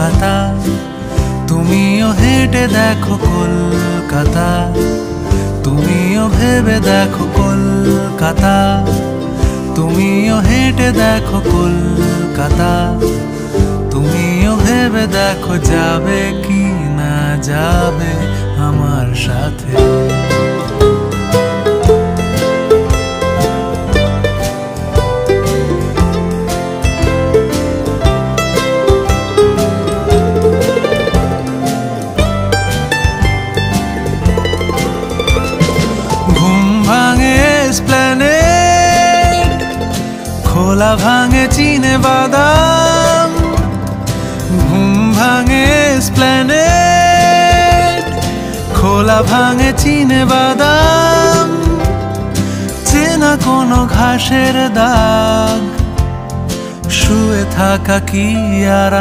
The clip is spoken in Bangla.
কলকাতা, তুমিও হেঁটে দেখো কলকাতা, তুমিও ভেবে দেখো কলকাতা, তুমিও হেঁটে দেখো কলকাতা, তুমিও ভেবে দেখো যাবে কি না যাবে আমার সাথে। খোলা ভাঙে চিনে বাদাম, ঘুম ভাঙে এসপ্ল্যানেড, খোলা ভাঙে চিনে বাদাম, চেনা কোনো ঘাসের দাগ, শুয়ে থাকা কি আরাম।